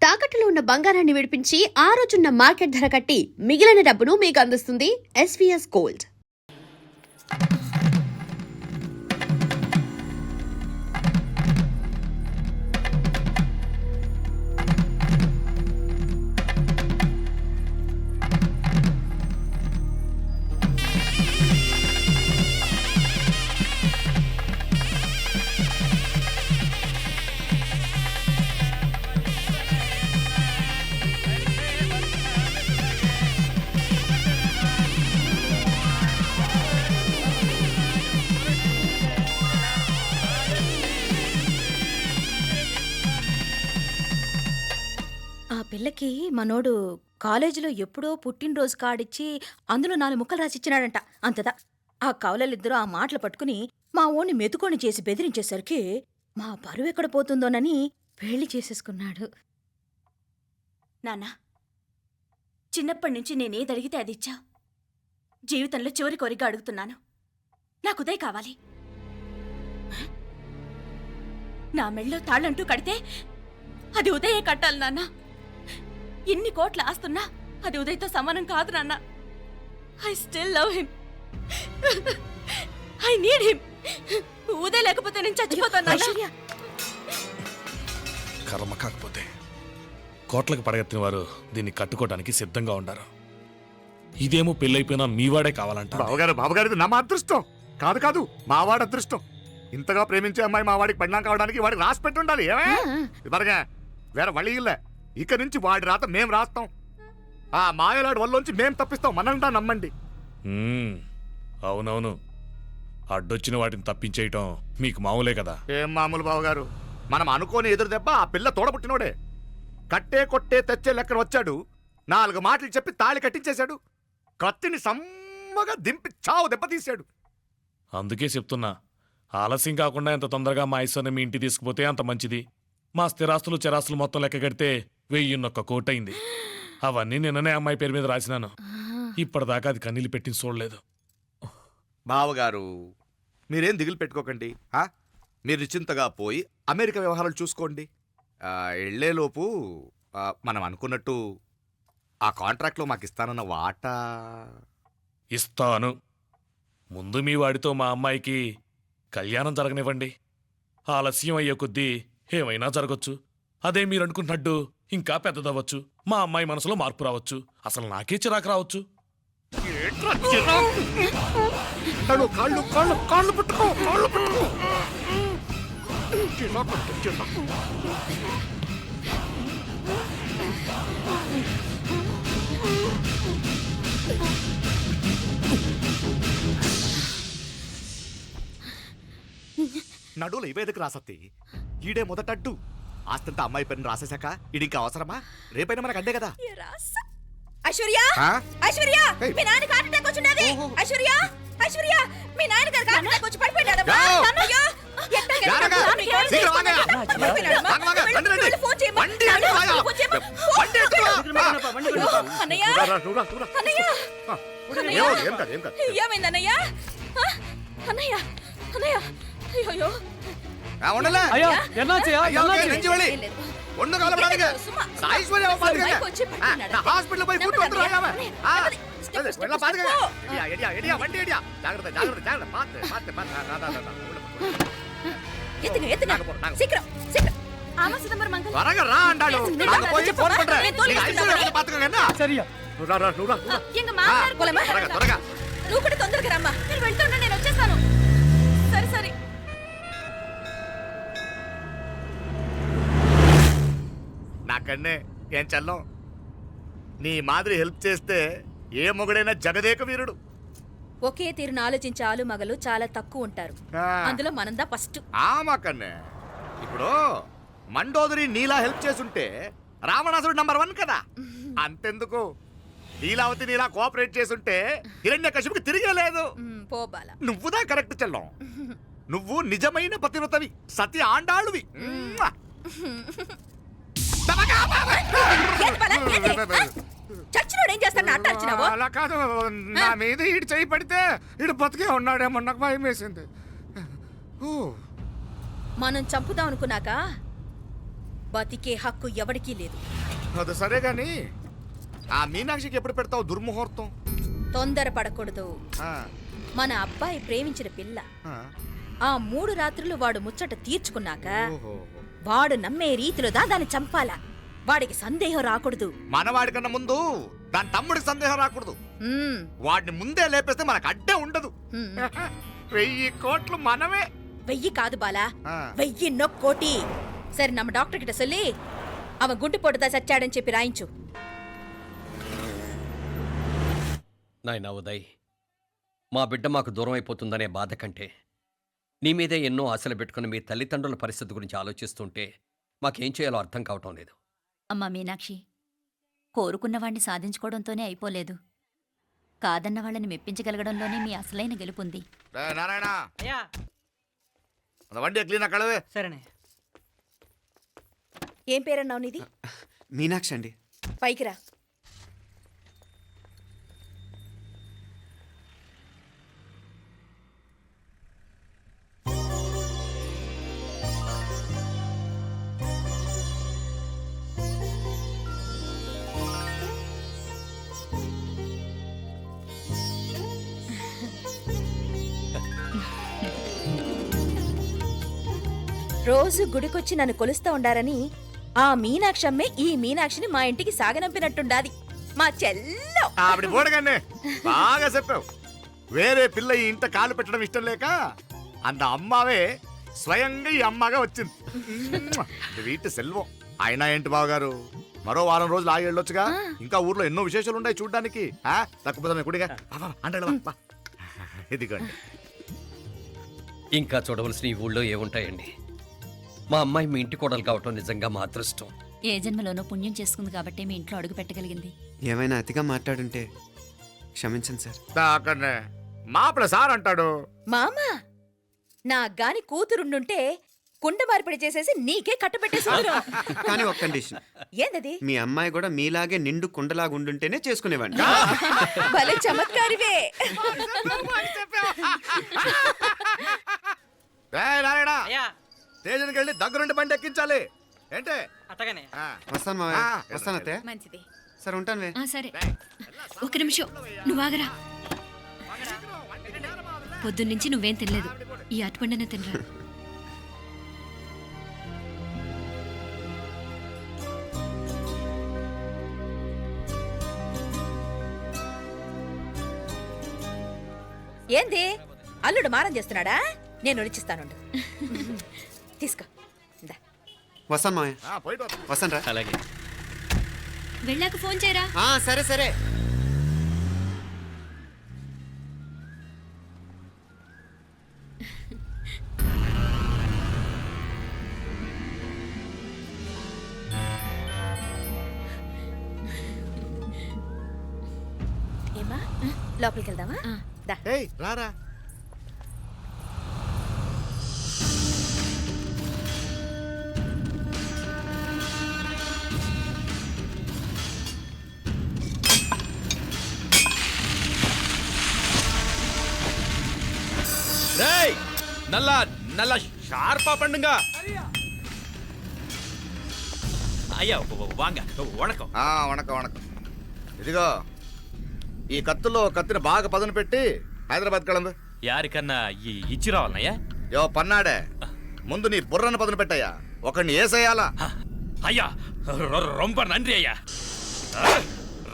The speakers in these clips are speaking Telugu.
తాకట్టులో ఉన్న బంగారాన్ని విడిపించి ఆ రోజున్న మార్కెట్ ధర కట్టి మిగిలిన డబ్బును మీకు అందిస్తుంది ఎస్వీఎస్ గోల్డ్. పిల్లకి మనోడు కాలేజీలో ఎప్పుడో పుట్టినరోజు కార్డిచ్చి అందులో 4 ముక్కలు రాసిచ్చినాడంట. అంతదా ఆ కవలలిద్దరూ ఆ మాటలు పట్టుకుని మా ఓణ్ణి మెతుకొని చేసి బెదిరించేసరికి మా పరువెక్కడ పోతుందోనని పెళ్లి చేసేసుకున్నాడు. నాన్నా, చిన్నప్పటినుంచి నేనేదడిగితే అది ఇచ్చా. జీవితంలో చివరి కోరిక అడుగుతున్నాను. నాకు ఉదయ్ కావాలి. నా మెళ్ళో తాళ్ళంటూ కడితే అది ఉదయే కట్టాలి నాన్న. ఇన్ని కోట్ల ఆస్తున్నా అది ఉదయ్తో సమానం కాదు నాన్న. I still love him. I need him. Uday లేకపోతే నేను చచ్చిపోతాను నాన్న. కర్మ కాకపోతే కోట్లకు పడగెత్తిన వారు దీన్ని కట్టుకోవడానికి సిద్ధంగా ఉండారు. ఇదేమో పెళ్ళైపోయినా మీవాడే కావాలంట. బావగారు నా అదృష్టం కాదు కాదు మావాడి అదృష్టం. ఇంతగా ప్రేమించే అమ్మాయి మా వాడికి పడినా కావడానికి వాడికి రాసి పెట్టి ఉండాలి. ఏమే ఇదివరగా వేరే వళ్ళ ఇల్లే. ఇక నుంచి వాడి రాత మేం రాస్తాం. ఆ మాయలాడి వల్లోంచి మేం తప్పిస్తాం. మనంతా నమ్మండి. అవునవును, అడ్డొచ్చిన వాటిని తప్పించేయటం మీకు మామూలే కదా. ఏం మామూలు బావగారు, మనం అనుకోని ఎదురు దెబ్బ ఆ పిల్ల తోడబుట్టినోడే. కట్టే కొట్టే తెచ్చే లెక్కన వచ్చాడు. 4 మాటలు చెప్పి తాళి కట్టించేశాడు. కత్తిని సమ్మగా దింపి చావు దెబ్బతీశాడు. అందుకే చెప్తున్నా, ఆలస్యం కాకుండా ఎంత తొందరగా మా ఐశ్వర్యం మీ ఇంటికి తీసుకుపోతే అంత మంచిది. మా స్థిరాస్తులు చిరాస్తులు మొత్తం లెక్క కడితే 1001 కోటయింది. అవన్నీ నిన్ననే అమ్మాయి పేరు మీద రాసినాను. ఇప్పటిదాకా అది కన్నీళ్ళు పెట్టింది చూడలేదు. బావగారు మీరేం దిగులు పెట్టుకోకండి. మీరు నిశ్చింతగా పోయి అమెరికా వ్యవహారాలు చూసుకోండి. వెళ్లేలోపు మనం అనుకున్నట్టు ఆ కాంట్రాక్ట్లో మాకు ఇస్తానన్న వాటా ఇస్తాను. ముందు మీ వాడితో మా అమ్మాయికి కళ్యాణం జరగనివ్వండి. ఆలస్యం అయ్యే కొద్దీ ఏమైనా జరగచ్చు. అదే మీరు అనుకుంటున్నట్టు ఇంకా పెద్దదవ్వచ్చు. మా అమ్మాయి మనసులో మార్పు రావచ్చు. అసలు నాకే చిరాకు రావచ్చు. నడువులు ఇవేదకు రాసత్తి. ఈడే మొదటడ్డు. ఆస్తంతా అమ్మాయి పని రాసేశాక ఇది ఇంకా అవసరమా? రేపైనా మనకు అడ్డే కదా. ఐశ్వర్య, ఐశ్వర్య, మీ నాన్న హార్ట్ అటాక్ వచ్చినది. ఐశ్వర్య, ఐశ్వర్య, మీ నాన్న గారికి హార్ట్ అటాక్ వచ్చి పడిపోయాడు. అయ్యో, హాస్పిటల్ పోయి త్వరగా రా అంటాడు. నువ్వు కూడా తొందరగా రమ్మా. నేను వెళ్తుంటే నేను వచ్చేస్తాను. సరే సరే. నాకన్నే ఏం చల్లం. నీ మాదిరి హెల్ప్ చేస్తే ఏ మొగుడైనా జగదేక వీరుడు. ఒకే తీరును ఆలోచించే ఆలు మగలు చాలా తక్కువ ఉంటారు. అందులో మనందా ఫస్ట్. మాకన్నే ఇప్పుడు మండోదరి నీలా హెల్ప్ చేసుంటే రావణాసుడు నంబర్ 1 కదా. అంతెందుకు, లీలావతి నీలా కోఆపరేట్ చేసుంటే హిరణ్యకశిపుకి తిరిగే లేదు. నువ్వుదా కరెక్ట్ చెల్లం. నువ్వు నిజమైన పతివ్రతవి, సతి ఆండాళ్ళువి. అలా కాదు, నా మీద ఈడు చేయి పడితే ఈడు బతికే ఉన్నాడేమో నాకు భయం వేసింది. మనం చంపుదాం అనుకున్నాక బతికే హక్కు ఎవరికీ లేదు. అది సరే గాని ఆ మీనాక్షికి ఎప్పుడు పెడతావు దుర్ముహూర్తం? తొందరపడకూడదు. ఆ, మన అబ్బాయి ప్రేమించిన పిల్ల ఆ. ఆ 3 రాత్రులు వాడు ముచ్చట తీర్చుకున్నాక ఓహో. వాడు నమ్మే రీతిలో దాన్ని చంపాలా. వాడికి సందేహం రాకూడదు. మనవాడి కన్నా ముందు దాని తమ్ముడికి సందేహం రాకూడదు. మ్మ్. వాడిని ముందే లేపేస్తే మనకు అడ్డే ఉండదు. మ్మ్. 1000 కోట్లు మనమే. 1000 కాదు బాలా, ఆ. 1000 కోటి. సరే నమ్మ డాక్టర్ కిட்ட சொல்லி அவன் గుంటు పొట్టుదా చచ్చాడని చెప్పి రాయించు. నాయనా ఉదయ్, మా బిడ్డ మాకు దూరం అయిపోతుందనే బాధ కంటే నీ మీదే ఎన్నో ఆశలు పెట్టుకుని మీ తల్లిదండ్రుల పరిస్థితి గురించి ఆలోచిస్తుంటే మాకేం చేయాలో అర్థం కావటం లేదు. అమ్మా మీనాక్షి, కోరుకున్నవాణ్ణి సాధించుకోవడంతోనే అయిపోలేదు. కాదన్న వాళ్ళని మెప్పించగలగడంలోనే మీ అసలైన గెలుపుంది. నారాయణ అయ్యా அந்த வண்டியை క్లీన్ కడవే. సరేనే. ఏం పేరన్నావు నీది? మీనాక్షి అండి. పైకి రా. రోజు గుడికొచ్చి నన్ను కొలుస్తా ఉండారని ఆ మీనాక్షమ్మే ఈ మీనాక్షిని మా ఇంటికి సాగనంపినట్టుండాది. మా చెల్లో ఆవిడ పోడగానే బాగా చెప్పావు. వేరే పిల్ల ఈ ఇంట కాలు పెట్టడం ఇష్టం లేక అంత అమ్మావే స్వయంగా ఈ అమ్మగా వచ్చింది. వీటి సెల్వం. అయినా ఏంటి బావగారు, మరో వారం రోజులు ఆగి వెళ్ళొచ్చుగా. ఇంకా ఊర్లో ఎన్నో విశేషాలు ఉన్నాయి చూడ్డానికి. తక్కువ కుడిగా అంటే ఇదిగోండి. ఇంకా చూడవలసిన ఈ ఊళ్ళో ఏముంటాయండి? మా అమ్మాయి మీ ఇంటి కోడలు కావటం నిజంగా మా అదృష్టం. ఏ జన్మలోనో పుణ్యం చేసుకుంది కాబట్టి మీ ఇంట్లో అడుగు పెట్టగలిగింది. ఏమైనా అతిగా మాట్లాడుంటే క్షమించండి సార్. అక్కడనే మాపడ సార్ అంటాడు. మామా, నా గాని కూతురుండుంటే కుండ మార్పిడి చేసేసి నీకే కట్టబెట్టేసాను. కానీ ఒక కండిషన్, ఏందది? మీ అమ్మాయి కూడా మీలాగే నిండు కుండలాగా ఉండుంటేనే చేసుకునేవాడిని. భలే చమత్కారివే. నారాయణ అయ్యా స్టేషన్కి వెళ్ళి దగ్గరుండి బండి ఎక్కించాలి. ఏంటే? అట్టగానే. వస్తాను మావయ్య. వస్తాను అత్తయ్య. మంచిది. సరే ఉంటాను. సరే, ఒక నిమిషం నువ్వు ఆగరా. పొద్దున్నుంచి నువ్వేం తినలేదు. ఈ అటుపండిన తినరా. ఏంది అల్లుడు మారం చేస్తున్నాడా? నేను ఒలిచిస్తానుండు. తీసుకో. ఇందా. వస్తాను మావయ్య. పోయిట్ వస్తా. వస్తాను రా. అలాగే. వెళ్ళాక ఫోన్ చేయరా. సరే సరే. ఏమా లోపలికి వెళ్దామా? దా. ఏయ్ రారా. டேய் நல்லா நல்லா ஷார்ப்பா பண்ணுங்க. ஐயா வாங்க வணக்கம். వణకం వణకం. ఇదిగో ఈ కత్తులో కత్తిని బాగా పదును పెట్టి హైదరాబాద్ కళందు. யாருக்கన్నా ఇచ్చి రావాలన్నయ్యా? యో పన్నాడే, ముందు నీ బుర్రను పదును పెట్టయ్యా. ఒకడిని ఏసేయాలా. అయ్యా రొంప నంది అయ్యా.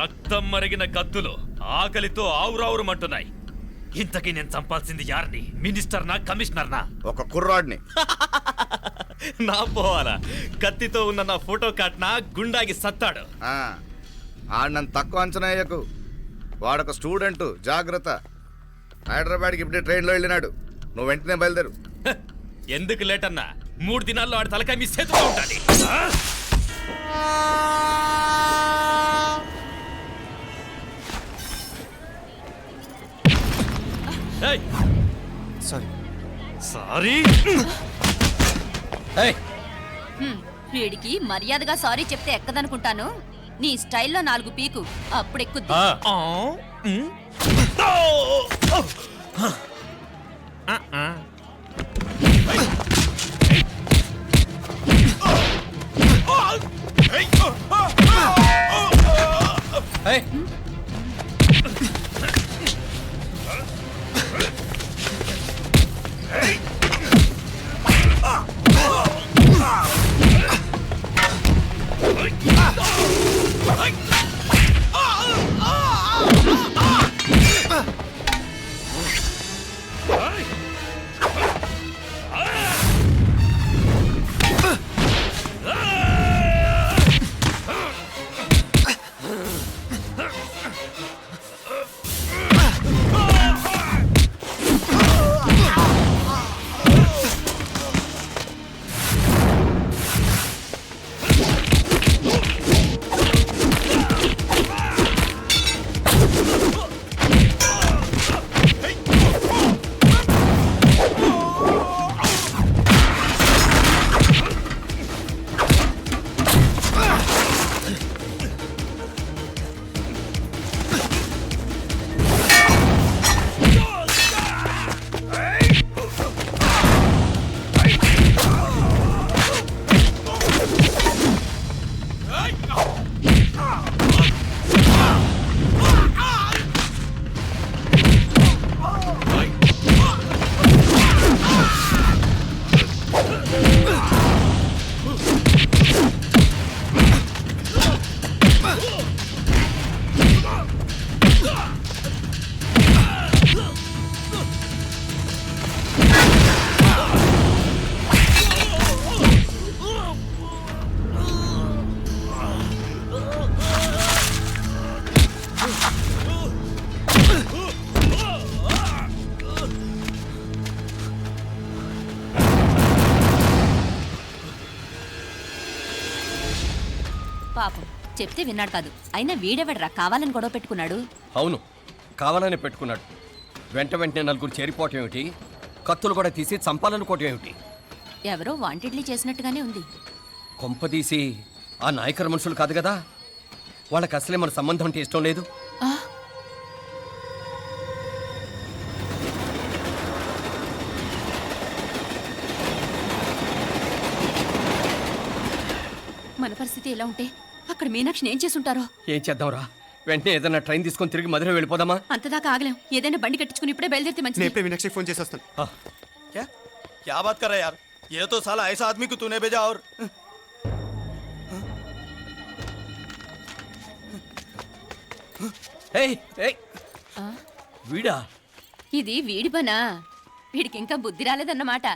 రక్తం మరిగిన కత్తులు ఆకలితో ఆవురావురమంటున్నాయి. ఇంతకీ నేను చంపాల్సింది యారిని? మినిస్టర్నా కమిషనర్నా? ఒక కుర్రాడిని. నా పోవాలా? కత్తితో ఉన్న నా ఫోటో కాట్నా గుండాగి సత్తాడు. ఆడినంత తక్కువ అంచనా వేయకు. వాడొక స్టూడెంట్, జాగ్రత్త. హైదరాబాద్కి ఇప్పుడే ట్రైన్లో వెళ్ళినాడు. నువ్వు వెంటనే బయలుదేరు. ఎందుకు లేట్ అన్నా? 3 దినాల్లో ఆడి తలకాయ మీ చేతిలో ఉంటుంది. సారీ. సారీ. వీడికి మర్యాదగా సారీ చెప్తే ఎక్కదనుకుంటాను. నీ స్టైల్లో 4 పీకు, అప్పుడెక్కుద్ది. ఏయ్! పాపం చెప్తే విన్నాడు కాదు. అయినా వీడెవడరా కావాలని గొడవ పెట్టుకున్నాడు? అవును, కావాలనే పెట్టుకున్నాడు. వెంటనే నలుగురు చేరిపోవటం ఏమిటి, కత్తులు కూడా తీసి చంపాలనుకోవటం ఏమిటి? ఎవరో వాంటెడ్లీ చేసినట్టుగానే ఉంది. కొంపదీసి ఆ నాయకర్ మనుషులు కాదు కదా? వాళ్ళకి అసలే మన సంబంధం అంటే ఇష్టం లేదు. ఆ, మన పరిస్థితి ఎలా ఉంటే అక్కడ మీనాక్షిని ఏం చేసుంటారో. ఏం చేద్దాంరా? వెంటనే ఏదైనా ట్రైన్ తీసుకొని తిరిగి మధుర వెళ్ళిపోదామా? అంతదాకా ఆగలేం. ఏదైనా బండి కట్టించుకుని ఇప్పుడే బయలుదేరితే నేను మంచిది. ఇప్పుడే మీనాక్షికి ఫోన్ చేసి వస్తాను. क्या बात कर रहा है यार? ये तो साला ऐसा आदमी को तूने भेजा और ఏయ్, ఏయ్! వీడా? ఇది వీడి పనా? వీడికి ఇంకా బుద్ధి రాలేదన్నమాట.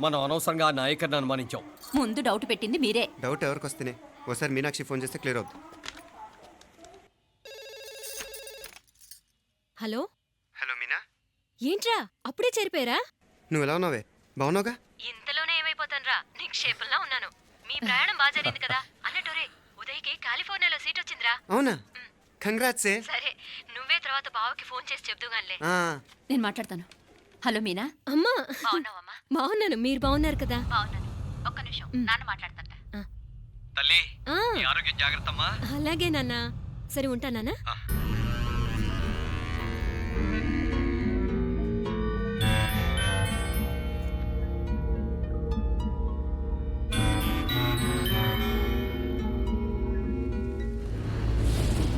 మనం అనవసరంగా ఆ నాయకర్ని అనుమానించాం. ముందు డౌట్ పెట్టింది మీరే. డౌట్ ఎవరికి వస్తేనే ఒకసారి మీనాక్షి ఫోన్ చేస్తే క్లియర్ అవుతుంది. హలో హలో మీనా, ఏంట్రా అప్పుడే చేరిపోయారా? నువ్వు ఎలా ఉన్నావే? బాగున్నావుగా? ఇంతలోనే ఏమైపోతాన్రా, నిక్షేపంలా ఉన్నాను. మీ ప్రయాణం బాగా జరిగింది కదా? అన్నట్టురే ఉదయ్కి కాలిఫోర్నియాలో సీట్ వచ్చిందిరా. అవునా? కంగ్రాట్స్. సరే నువ్వే తర్వాత బావకి ఫోన్ చేసి చెప్దుగానిలే. నేను మాట్లాడతాను. హలో మీనా, అమ్మా బాగున్నావమ్మా? బాగున్నాను, మీరు బాగున్నారు కదా? బాగున్నాను. ఒక్క నిమిషం, నాన్న మాట్లాడతాను. తల్లి, ఆ, నీ ఆరోగ్యం జాగ్రత్తమ్మా. అలాగే నాన్న. సరే ఉంటానా?